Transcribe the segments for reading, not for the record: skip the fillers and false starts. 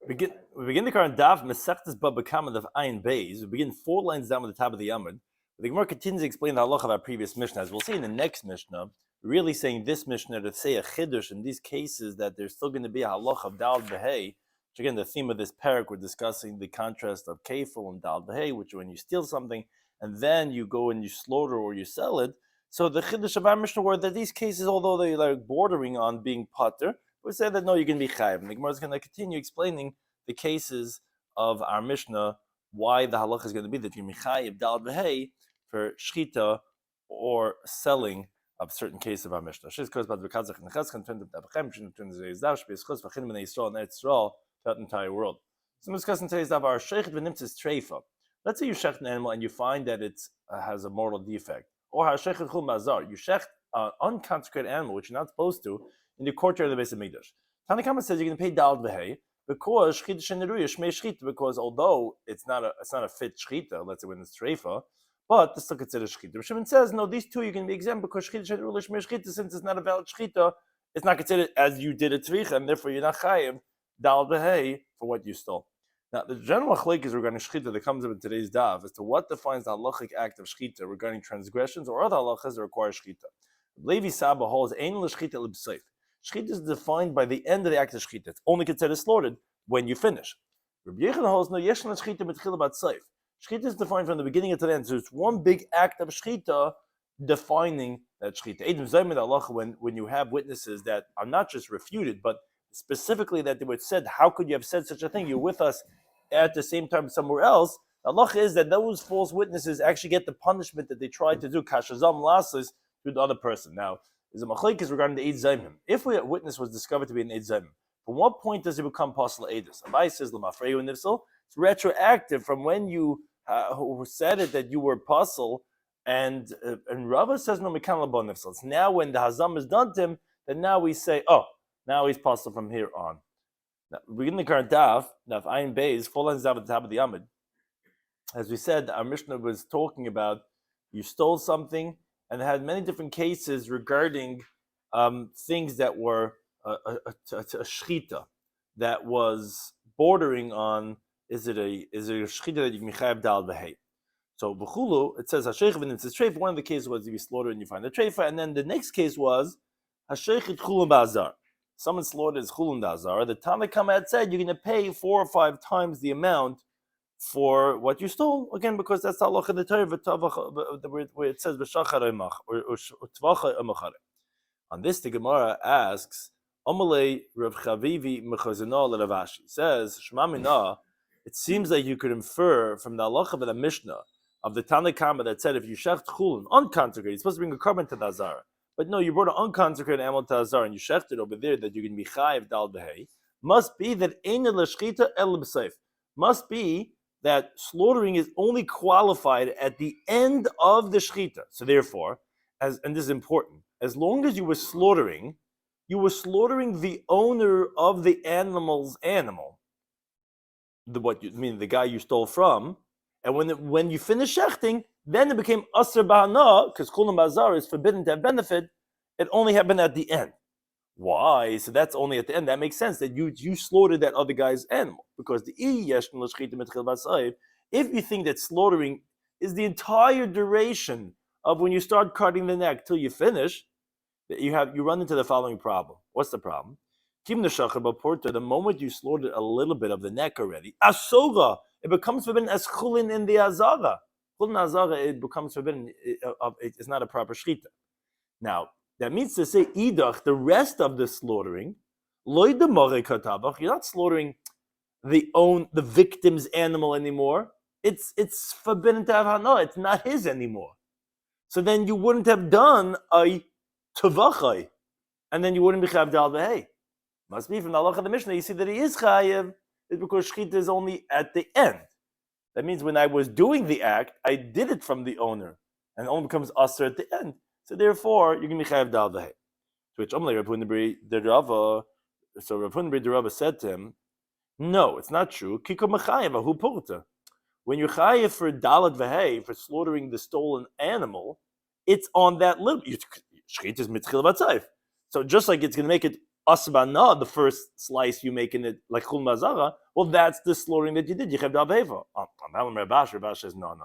We begin the current Daf Mesechtes Bava Kama Daf Ayin Beis. We begin 4 lines down with the top of the Yamud. The Gemara continues to explain the halacha of our previous Mishnah. As we'll see in the next Mishnah, really saying this Mishnah to say a chiddush in these cases that there's still going to be a halacha of Dal Behei. Which again, the theme of this parak, we're discussing the contrast of kefil and Dal Behei, which when you steal something and then you go and you slaughter or you sell it. So the chiddush of our Mishnah were that these cases, although they are bordering on being pater, we say that no, you can be chayiv. And the Gemara is going to continue explaining the cases of our Mishnah, why the halacha is going to be that you mechayiv dal v'hei for shchita or selling of certain cases of our Mishnah. That entire world. So we're discussing today's daf our sheichet v'nimtzis treifa. Let's say you shecht an animal and you find that it has a mortal defect, or sheichet chul mazar. You shecht an unconsecrated animal which you're not supposed to in the courtyard of the Beis Hamikdash. Tanna Kama says you're going to pay dal v'hei. Because although it's not a fit shchita, let's say when it's treifa, but it's still considered shchita. Shimon says no, these two you can be exempt because shchita shenirui shmei shchita, since it's not a valid shchita, it's not considered as you did a tzricha, and therefore you're not chayiv dal v'hei for what you stole. Now the general machlek is regarding shchita that comes up in today's daf as to what defines the halachic act of shchita regarding transgressions or other halachas that require shchita. Levi Saba holds ein l'shchita l'b'seif. Shchita is defined by the end of the act of shchita. It's only considered slaughtered when you finish. Rabbi Yochanan holds no yesh shchita mitchila bat seif. Shchita is defined from the beginning to the end. So it's one big act of shchita defining that shchita. When you have witnesses that are not just refuted, but specifically that they were said, how could you have said such a thing? You're with us at the same time somewhere else. The halacha is that those false witnesses actually get the punishment that they tried to do kashazam lasses to the other person. Now, there's a machlekes regarding the Eid Zaymim. If a witness was discovered to be an Eid Zaymim, from what point does it become possible Eidus? Abai says, L'mafreyu nifsal. It's retroactive from when you said it that you were puzzle, and Rava says, no, Mekan Labo nifsal. It's now when the Hazam is done to him, that now we say, oh, now he's puzzle from here on. Now, begin the current Daf Ayin Beis, 4 lines down at the top of the Yamud. As we said, our Mishnah was talking about you stole something, and had many different cases regarding things that were a shchita that was bordering on is it a shchita that you can mechayev dal v'hei. So b'chulu it says hasheich v'nimtzis treifa. One of the cases was you slaughter and you find the treifa, and then the next case was hasheich chulun ba'azar. Someone slaughtered his chulun ba'azar. The Tanna Kama had said you're going to pay 4 or 5 times the amount for what you stole, again, because that's the halacha of the Torah, where it says b'shachar emach or tvacha emachare. On this, the Gemara asks, Omalei Rav Chavivi mechazina l'Ravashi says, Shema Mina, it seems like you could infer from the halacha of the Mishnah of the Tanna Kama that said if you shecht chulun unconsecrated, you're supposed to bring a carbon to the azara, but no, you brought an unconsecrated animal to the azara and you shechted over there that you can be chayiv dal behei. Must be that ein l'shchita el b'seif. Must be that slaughtering is only qualified at the end of the shchita. So therefore, and this is important, as long as you were slaughtering the owner of the animal's animal, the guy you stole from, and when you finish shechting, then it became aser ba'ana, because kulam bazar is forbidden to have benefit. It only happened at the end. Why? So that's only at the end. That makes sense that you slaughtered that other guy's animal. Because if you think that slaughtering is the entire duration of when you start cutting the neck till you finish, you run into the following problem. What's the problem? The moment you slaughtered a little bit of the neck already, asoga, it becomes forbidden as chulin in the azara. Chulin azara, it becomes forbidden. It's not a proper shchita. Now, that means to say, idach, the rest of the slaughtering, loy demore katabach, you're not slaughtering the victim's animal anymore. It's forbidden to have hana. It's not his anymore. So then you wouldn't have done a tavachai, and then you wouldn't be chayav dal v'hei. Must be from the halacha of the Mishnah. You see that he is chayav is because shchita is only at the end. That means when I was doing the act, I did it from the owner, and it only becomes aser at the end. So therefore, you're going to be chayav dal v'hei. To which Amalei Rav Hunabri the Rava. So Rav Hunabri the Rava said to him, "No, it's not true. Kiko mechayev ahu purta. When you're chayav for dalat v'hei for slaughtering the stolen animal, it's on that little shchita is mitchil b'tzayif. So just like it's going to make it asbana, the first slice you make in it, like chul mazara, well, that's the slaughtering that you did. You have daveva. Rabash says, no.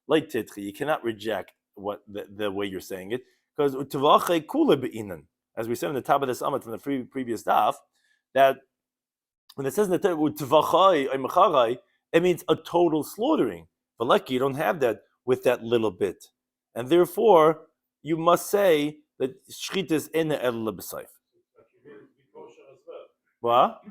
Like titchi, you cannot reject what the way you're saying it, because utavachai kula be'inan, as we said in the top of this amat from the previous daf, that when it says in the utavachai or mecharai, it means a total slaughtering. But lucky you don't have that with that little bit, and therefore you must say that shchita is in the el b'saif. What?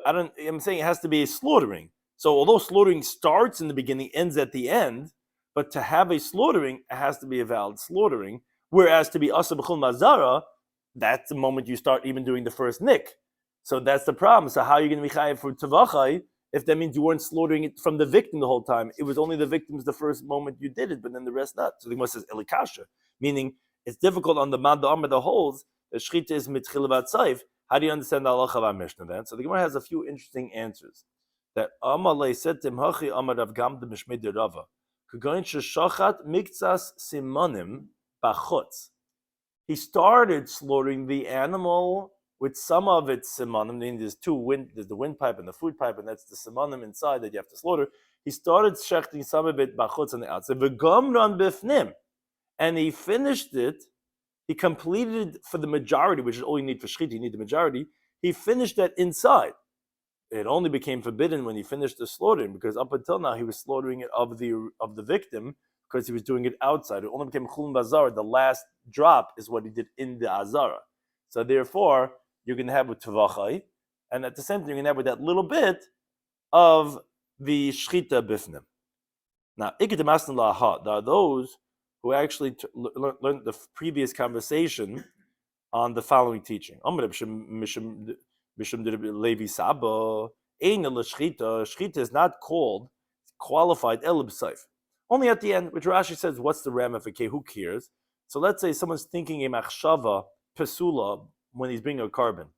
I'm saying it has to be a slaughtering. So although slaughtering starts in the beginning, ends at the end, but to have a slaughtering, it has to be a valid slaughtering. Whereas to be asa b'chul mazara, that's the moment you start even doing the first nick. So that's the problem. So how are you going to be chayav for tavachai if that means you weren't slaughtering it from the victim the whole time? It was only the victim's the first moment you did it, but then the rest not. So the Gemara says elikasha, meaning it's difficult on the man the amar that holds that shchita is mitchil b'atzaif. How do you understand the halacha of our Mishnah then? So the Gemara has a few interesting answers. That Amalei said to him, Hachi Amar Rav Gam de Mishmei de Rava, Kugoin sheshachat miktsas simonim bachutz. He started slaughtering the animal with some of its simonim. There's there's the windpipe and the food pipe, and that's the simonim inside that you have to slaughter. He started shechting some of it bachutz on the outside. V'gomran bifnim, and he finished it. He completed for the majority, which is all you need for shchita. You need the majority. He finished that inside. It only became forbidden when he finished the slaughtering, because up until now he was slaughtering it of the victim because he was doing it outside. It only became chulun bazar. The last drop is what he did in the azara. So therefore, you're going to have with tavachai, and at the same time you're going to have with that little bit of the shchita bifnim. Now, ikitamasna laha. There are those who actually learned the previous conversation on the following teaching. Shchita is not qualified elib saif. Only at the end, which Rashi says, what's the ramification? Who cares? So let's say someone's thinking a machshava pesula when he's bringing a carbon.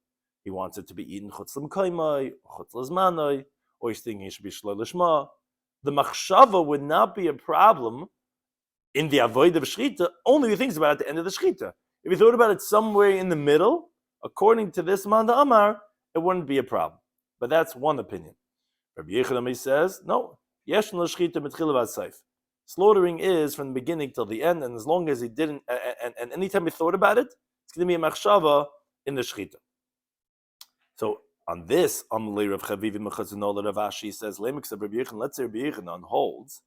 He wants it to be eaten chutz l'mkaimai, chutz l'zmanai, or he's thinking it should be shloi l'shma. The machshava would not be a problem in the avoid of shchita, only he thinks about it at the end of the shchita. If he thought about it somewhere in the middle, according to this man the Amar, it wouldn't be a problem. But that's one opinion. Rabbi Yechidami says, no, yesh l'shchita mitchil v'asayf. Slaughtering is from the beginning till the end, and as long as he didn't, and anytime he thought about it, it's going to be a machshava in the shchita. So on this, Amalei Rav Chaviv Mechazanola Rav Ashi says, let's say Rabbi Yechanan holds,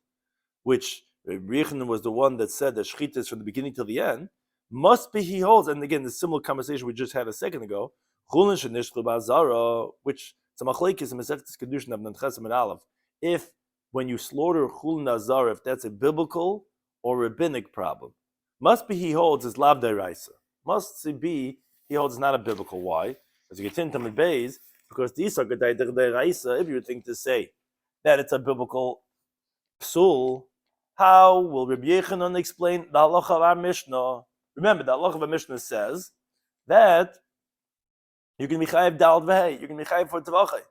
which Rabbi Yechanan was the one that said that shchita is from the beginning till the end, must be he holds, and again, the similar conversation we just had a second ago, which it's a machlekes in Masechet Kedushin of Nanchesem and Aleph. If when you slaughter chulin azar, if that's a biblical or rabbinic problem, must be he holds is lav deraisa. Must be he holds not a biblical. Why? As you get into Tamid Beis, because these are gedai deraisa. If you think to say that it's a biblical psul, how will Rabbi Yechanan explain the halacha of our Mishnah? Remember, the halacha of our Mishnah says that you can be chayiv dal v'hei, you can be chayiv for tavachai.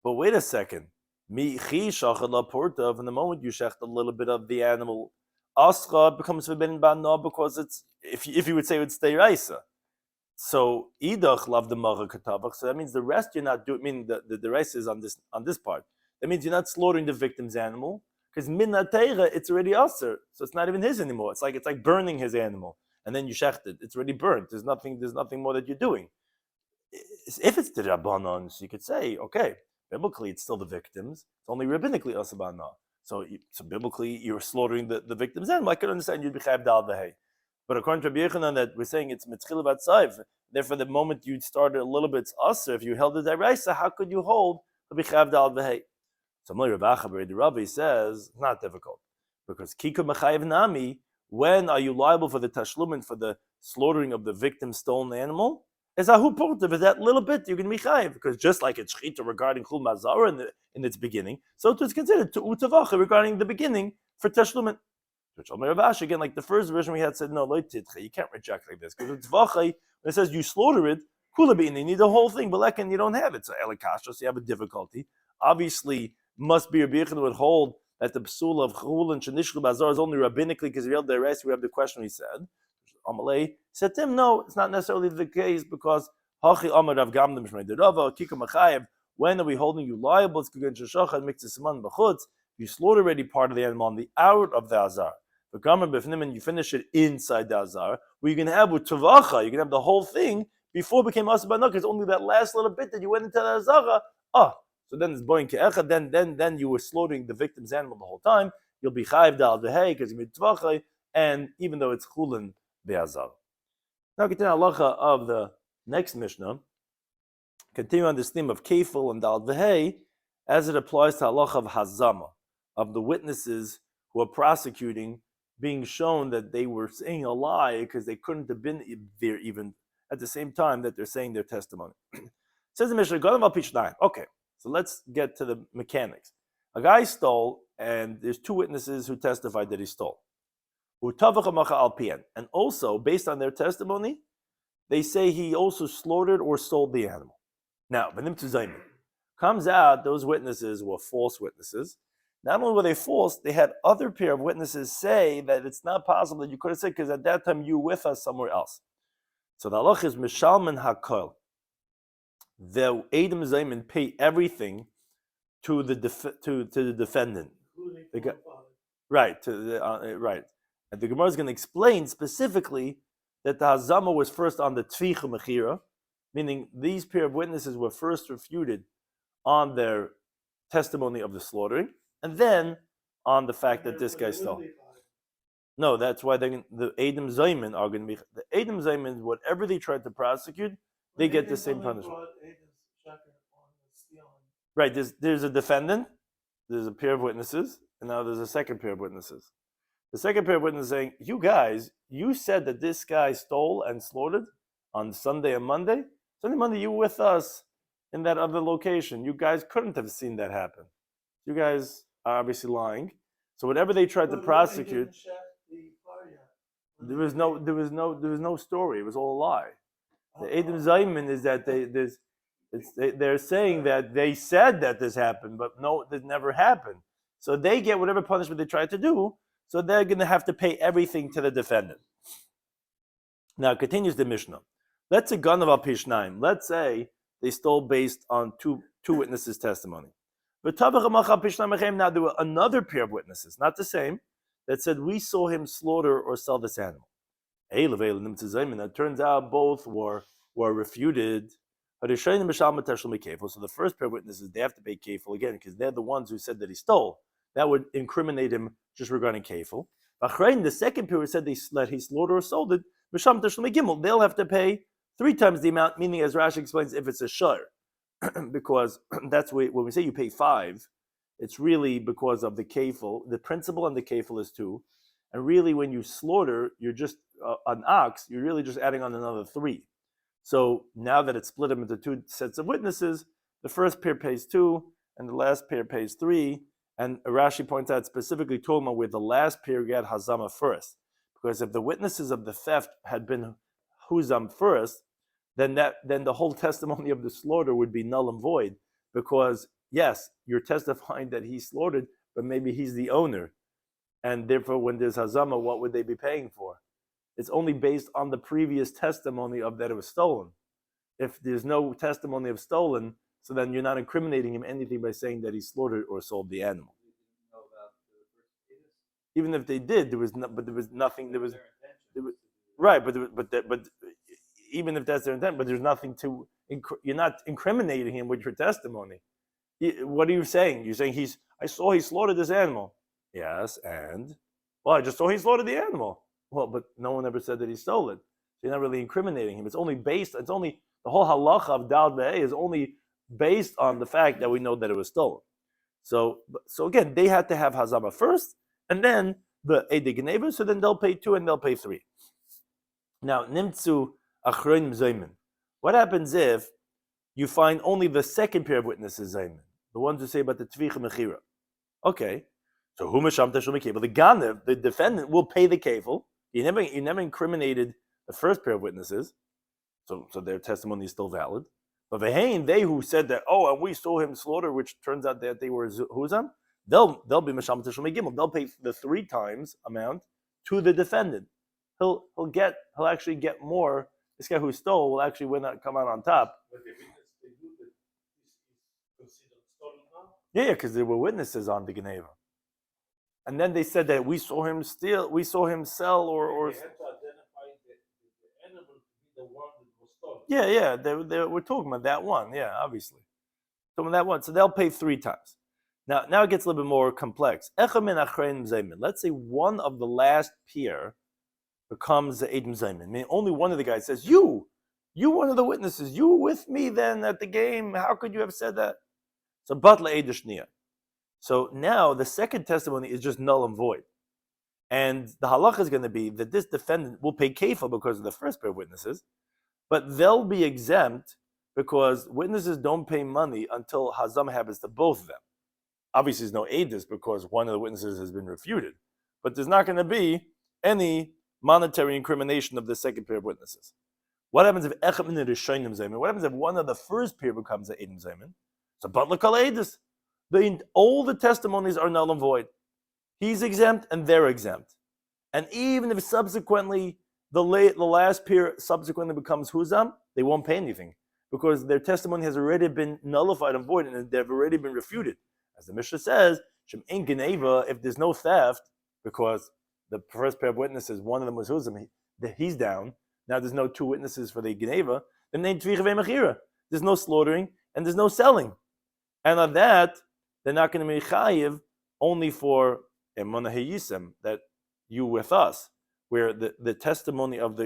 But wait a second. Mi chi shachad la porta, from the moment you shecht a little bit of the animal, ascha becomes forbidden ba'na, because it's, if you would say it's deiraisa. So idach lav the macha katavach. So that means the rest you're not doing. Meaning the deiraisa is on this part. That means you're not slaughtering the victim's animal, because min ha'teira it's already aser, so it's not even his anymore. It's like burning his animal, and then you shecht it. It's already burnt. There's nothing more that you're doing. If it's the rabbanon, so you could say, okay, biblically it's still the victims. It's only rabbinically asabana. So biblically you're slaughtering the victim's animal. I could understand you'd be chayav dal v'hei. But according to Rabbi Yechanan, that we're saying it's mitchil b'atzayv. Therefore, the moment you started a little bit, it's aser. If you held the deraisa, how could you hold to be chayav dal v'hei? So Rav Acha B'Rei Rabbi says it's not difficult, because kika mechayev nami. When are you liable for the tashlumin, for the slaughtering of the victim's stolen animal? Is ahu porta, for that little bit you can be chayiv, because just like it's shchita regarding chul mazara in its beginning, so it's considered to utavacha regarding the beginning for tashlumin. Which Rav Ashi, again, like the first version we had said, no, you can't reject like this, because it's vacha, when it says you slaughter it, kulabin, you need the whole thing, but lekin you don't have it, so elikasha, so you have a difficulty. Obviously, must be Rabbi Yechanan would hold that the psul of chul and shenishlu bazar is only rabbinically, because if you held the rest, we have the question we said. Amalei said to him, no, it's not necessarily the case because Hachi Amar Rav Gamda Mishmei Derava Kika Machayev. When are we holding you liable? It's Kugan Shashachad Mixes Siman B'chutz. You slaughter already part of the animal on the out of the azar. But Gamar B'fnim, and you finish it inside the azar. Where you can have with Tavacha, you can have the whole thing before it became Asab Banuk. It's only that last little bit that you went into the azara. So then it's Boin Ke'echa. Then you were slaughtering the victim's animal the whole time. You'll be Chayiv Dal V'hei because you made Tavacha, and even though it's Chulin Be'azar. Now continue halacha of the next Mishnah. Continue on this theme of Kefil and Dal V'hei as it applies to halacha of Hazama, of the witnesses who are prosecuting being shown that they were saying a lie because they couldn't have been there even at the same time that they're saying their testimony. Says the Mishnah, okay, so let's get to the mechanics. A guy stole, and there's two witnesses who testified that he stole. And also, based on their testimony, they say he also slaughtered or sold the animal. Now, comes out those witnesses were false witnesses. Not only were they false, they had other pair of witnesses say that it's not possible that you could have said because at that time you were with us somewhere else. So the halach is mishalman hakol. The Edom Zayman pay everything to the defendant. Right. And the Gemara is going to explain specifically that the Hazama was first on the Tvicha Mechira, meaning these pair of witnesses were first refuted on their testimony of the slaughtering, and then on the fact that this guy stole. No, that's why the Edom Zayman are going to be the Edom Zayman. Whatever they tried to prosecute, they get the same punishment. Right. There's a defendant, there's a pair of witnesses, and now there's a second pair of witnesses. The second pair of witnesses saying, "You guys, you said that this guy stole and slaughtered on Sunday and Monday. Sunday, Monday, you were with us in that other location. You guys couldn't have seen that happen. You guys are obviously lying. So whatever they tried to prosecute, there was no story. It was all a lie. The Edom Zayman is that they're saying that they said that this happened, but no, this never happened. So they get whatever punishment they tried to do. So they're going to have to pay everything to the defendant. Now continues the Mishnah. Let's say Ganav al Pishnaim. Let's say they stole based on two witnesses' testimony. Now there were another pair of witnesses, not the same, that said we saw him slaughter or sell this animal. It turns out both were refuted. So the first pair of witnesses, they have to pay kefil again because they're the ones who said that he stole. That would incriminate him just regarding kefil. The second pair who said that he slaughtered or sold it, they'll have to pay 3 times the amount, meaning, as Rashi explains, if it's a shiur. Because that's when we say you pay 5, it's really because of the kefil. The principal on the kefil is 2. And really, when you slaughter, you're just an ox, you're really just adding on another 3. So now that it's split up into 2 sets of witnesses, the first pair pays 2, and the last pair pays 3. And Rashi points out specifically Toma where the last pair got Hazama first. Because if the witnesses of the theft had been Huzam first, then the whole testimony of the slaughter would be null and void. Because, yes, you're testifying that he slaughtered, but maybe he's the owner. And therefore, when there's Hazama, what would they be paying for? It's only based on the previous testimony of that it was stolen. If there's no testimony of stolen, so then you're not incriminating him anything by saying that he slaughtered or sold the animal. Even if they did, there was nothing. Right, but even if that's their intent, but there's nothing to. You're not incriminating him with your testimony. What are you saying? You're saying I saw he slaughtered this animal. Yes, and I just saw he slaughtered the animal. Well, but no one ever said that he stole it. So you're not really incriminating him. It's only the whole halacha of Dal Be'eh is only based on the fact that we know that it was stolen. So again, they had to have Hazama first, and then the Ede Gneva, so then they'll pay 2 and they'll pay 3. Now, Nimtzu Achronim Zayman. What happens if you find only the second pair of witnesses Zayman, the ones who say about the Tvicha Mechira? Okay, so Hu Misham Teshul Mekefil, the Ganev, the defendant, will pay the kefil. He never incriminated the first pair of witnesses, so their testimony is still valid. But they who said that, and we saw him slaughter, which turns out that they were Huzam, they'll be Misham Teshul Megimel. They'll pay the 3 times amount to the defendant. he'll actually get more. This guy who stole will actually come out on top. But the witness, they do that this is considered stolen now? Yeah, because there were witnesses on the Geneva. And then they said that we saw him steal, we saw him sell, or They had to identify the animal to be the one that was stolen. yeah, we're talking about that one. Yeah, obviously. Talking about that one. So they'll pay 3 times. Now it gets a little bit more complex. Let's say one of the last pair becomes the Eidim Zayman. I mean, only one of the guys says, you one of the witnesses, you were with me then at the game. How could you have said that? So Batla Eidishnia. So now the second testimony is just null and void. And the halacha is going to be that this defendant will pay kefil because of the first pair of witnesses, but they'll be exempt because witnesses don't pay money until hazam happens to both of them. Obviously, there's no edus because one of the witnesses has been refuted, but there's not going to be any monetary incrimination of the second pair of witnesses. What happens if echem min rishonim zaymin? What happens if one of the first pair becomes an edim zaymin? So batla kol edus. All the testimonies are null and void. He's exempt and they're exempt. And even if subsequently the last pair subsequently becomes huzam, they won't pay anything because their testimony has already been nullified and void and they've already been refuted. As the Mishnah says, if there's no theft, because the first pair of witnesses, one of them was huzam, he's down. Now there's no 2 witnesses for the geneva. Then there's no slaughtering and there's no selling. And of that, they're not going to be chayiv only for emunah hayisem, that you with us, where the testimony of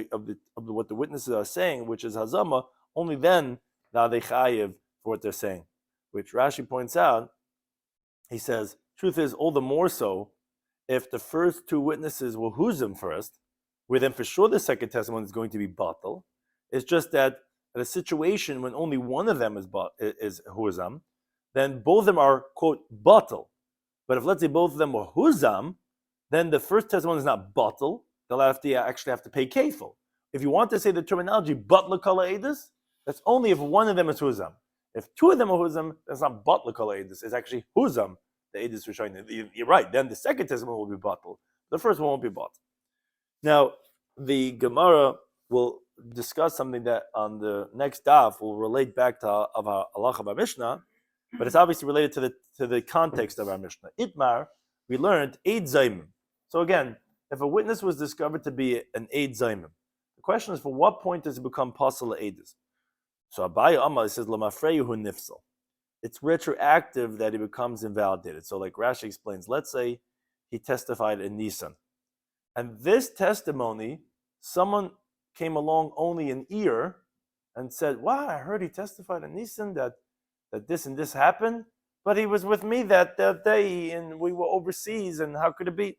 what the witnesses are saying, which is hazama, only then are they chayiv for what they're saying. Which Rashi points out. He says, truth is, all the more so if the first 2 witnesses were huzim first, where then for sure the second testimony is going to be batal. It's just that at a situation when only one of them is huzam, then both of them are, quote, batal. But if let's say both of them were huzam, then the first testimony is not batal. They'll actually have to pay kefil. If you want to say the terminology batla kala edus, that's only if one of them is huzam. If 2 of them are huzam, that's not batla kala edus. It's actually huzam, the edus rishonim. You're right. Then the second testimony will be batal. The first one won't be batal. Now, the Gemara will discuss something that on the next daf will relate back to our halacha of our Mishnah, but it's obviously related to the context of our Mishnah. Itmar, we learned Eid Zaymim. So again, if a witness was discovered to be an Eid Zaymim, the question is, for what point does it become possible Eidus? So Abaye Amal says, Lamafreyu hu nifsal. It's retroactive that it becomes invalidated. So like Rashi explains, let's say he testified in Nisan. And this testimony, someone came along only an ear and said, wow, I heard he testified in Nisan that this and this happened, but he was with me that day and we were overseas, and how could it be?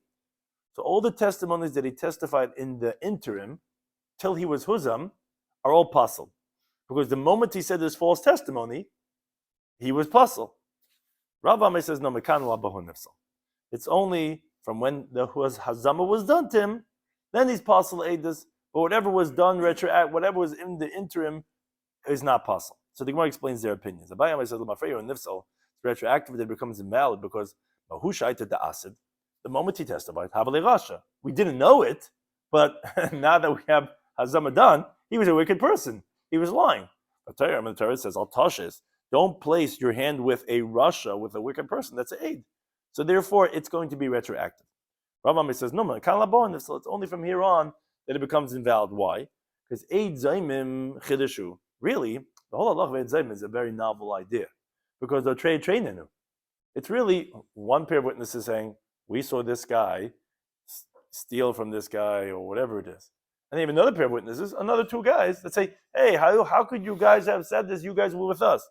So all the testimonies that he testified in the interim, till he was huzam, are all pasul. Because the moment he said this false testimony, he was pasul. Rav Amay says, no, mekan labahu nifsal. It's only from when the hazama was done to him, then he's pasul edus, but whatever was done whatever was in the interim is not pasul. So the Gemara explains their opinions. Abaye says, "L'mafreyu and nifsal, it's retroactive that it becomes invalid because mahushaita the acid. The moment he testified, havale rasha. We didn't know it, but now that we have hazama done, he was a wicked person. He was lying. The Torah says, "Al tashes, don't place your hand with a rasha, with a wicked person. That's an aid. So therefore, it's going to be retroactive." Rav Ami says, "No, man, so it's only from here on that it becomes invalid. Why? Because aid zaymim chidushu. Really, the whole halacha of aid zaymim is a very novel idea because they're trained. It's really one pair of witnesses saying, "We saw this guy steal from this guy," or whatever it is. And they have another pair of witnesses, another 2 guys that say, "Hey, how could you guys have said this? You guys were with us."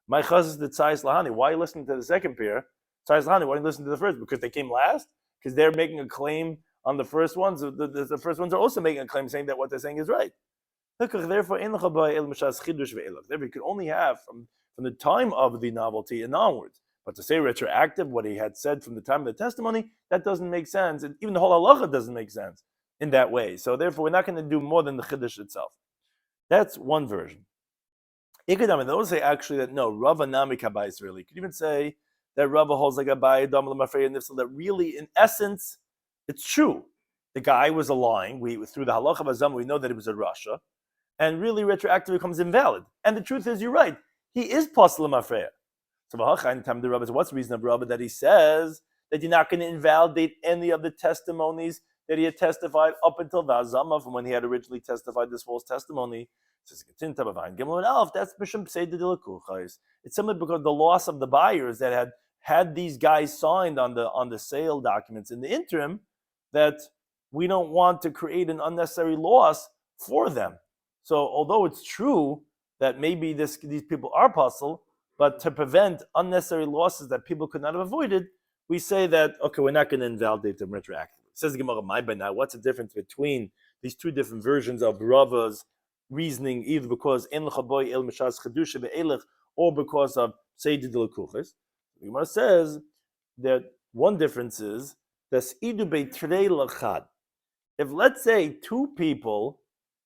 My chaz is the tzayis lahani. Why are you listening to the second pair? Tzayis lahani. Why are you listening to the first? Because they came last? Because they're making a claim on the first ones. The first ones are also making a claim saying that what they're saying is right. Therefore, you can only have from the time of the novelty and onwards. But to say retroactive, what he had said from the time of the testimony, that doesn't make sense. And even the whole halacha doesn't make sense in that way. So therefore, we're not going to do more than the chiddush itself. That's one version. Ikadam, those say actually that no, Rava Nami Kabai Israeli. You could even say that Rava holds like a Abai Dam Lamafrei Nifsal, that really, in essence, it's true. the guy was lying. Through the halacha of Hazama, we know that it was a rasha, and really retroactively becomes invalid. And the truth is, you're right. He is pasal mafreya. So the Rabbi, what's the reason of Rabbi that he says that you're not going to invalidate any of the testimonies that he had testified up until the Hazama, from when he had originally testified this false testimony? It's simply because the loss of the buyers that had these guys signed on the sale documents in the interim, that we don't want to create an unnecessary loss for them. So although it's true that maybe these people are puzzled, but to prevent unnecessary losses that people could not have avoided, we say that, okay, we're not going to invalidate them retroactively. Says the Gemara, my by now, what's the difference between these two different versions of Rava's reasoning, either because en l'chaboy el mishas chedusha ve'elech, or because of seidu de l'kuches? The Gemara says that one difference is das idu beitrei lachad. If, let's say, two people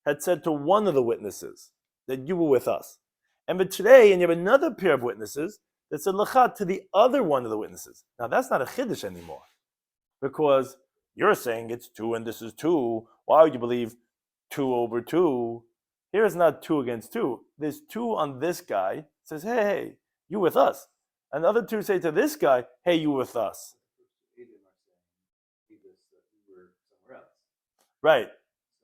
had said to one of the witnesses that you were with us, and but today, and you have another pair of witnesses that said lachad to the other one of the witnesses. Now that's not a chiddush anymore, because you're saying it's 2 and this is 2. Why would you believe 2 over 2? Here it's not 2 against 2. There's 2 on this guy. Says, hey, you with us. And the other 2 say to this guy, hey, you with us. Right.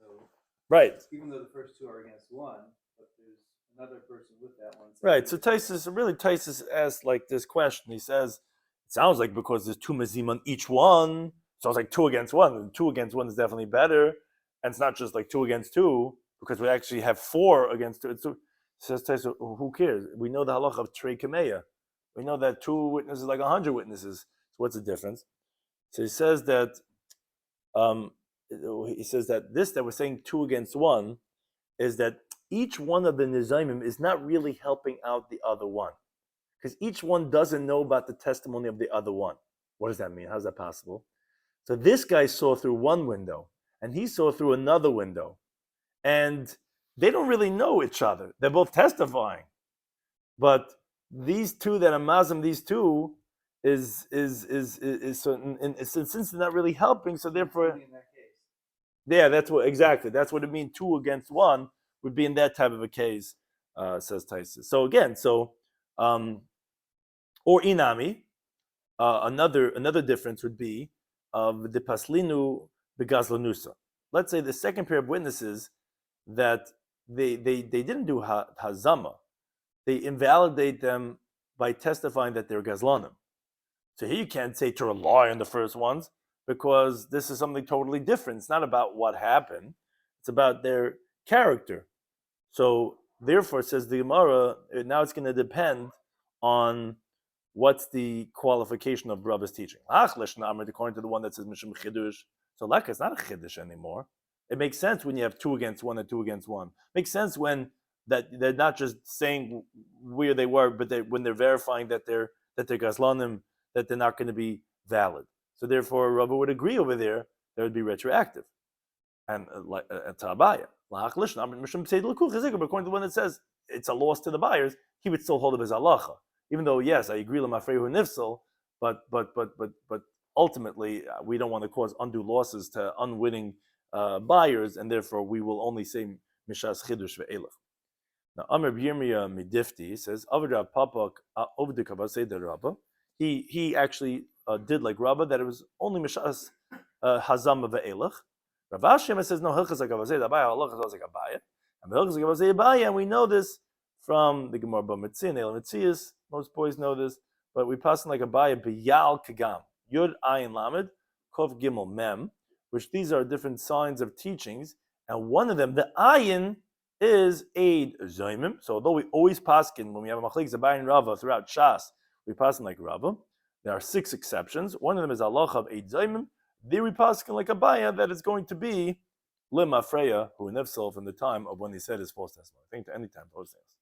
So, right. Even though the first 2 are against 1, but there's another person with that one. Right. So Taisus asked like this question. He says, it sounds like because there's 2 mazim on each one, so it's like 2 against 1. And 2 against 1 is definitely better. And it's not just like 2 against 2, because we actually have 4 against 2. Says Taisus, who cares? We know the halacha of Trei Kameya. We know that 2 witnesses is like 100 witnesses. So what's the difference? So he says that this that we're saying 2 against 1 is that each one of the nizamim is not really helping out the other one, because each one doesn't know about the testimony of the other one. What does that mean? How's that possible? So this guy saw through one window, and he saw through another window, and they don't really know each other. They're both testifying, but these 2 that are mazim, these 2 is since they're not really helping, so therefore. Yeah, that's what it means. 2 against 1 would be in that type of a case, says Taisus. So again, or inami, another difference would be of the paslinu begazlanusa. Let's say the second pair of witnesses that they didn't do hazama, they invalidate them by testifying that they're gazlanim. So here you can't say to rely on the first ones, because this is something totally different. It's not about what happened. It's about their character. So therefore, says the Gemara, now it's going to depend on what's the qualification of Rabbi's teaching. According to the one that says Mishum Chidush, so like it's not a Chidush anymore. It makes sense when you have 2 against 1 and 2 against 1. It makes sense when that they're not just saying where they were, but when they're verifying that they're Gazlanim, that they're not going to be valid. So therefore, Rabbi would agree over there that would be retroactive. And to Abaya, according to the one that says it's a loss to the buyers, he would still hold up his halacha. Even though, yes, I agree with Mafrehu Nifsal, but ultimately we don't want to cause undue losses to unwitting buyers, and therefore we will only say Mishas Chidush ve'elach. Now, Amr Yirmiyah Midifti says, Avra Papak Ovdikava Seder Rabba. He actually did like Rabba, that it was only Mishas Hazam ve'elach. Rav Ashima says, no, Hilchas HaGavazeh Abaya, Hilchas like Abaya. And Hilchas HaGavazeh Abaya, and we know this from the Gemara B'Mitzia, Neil Mitzias. Most boys know this, but we pass in like Abaya, B'Yal Kagam, Yud Ayin Lamed, Kov Gimel Mem, which these are different signs of teachings, and one of them, the Ayin, is Eid Zoimim. So although we always paskin when we have a Machlek Zabay and Rava throughout Shas, we paskin like Rava. There are 6 exceptions. One of them is Allah of Eid Zoimim. There we paskin like Abaya that it's going to be Lima Freya, who nefsel from the time of when he said his false testimony. I think to any time post this.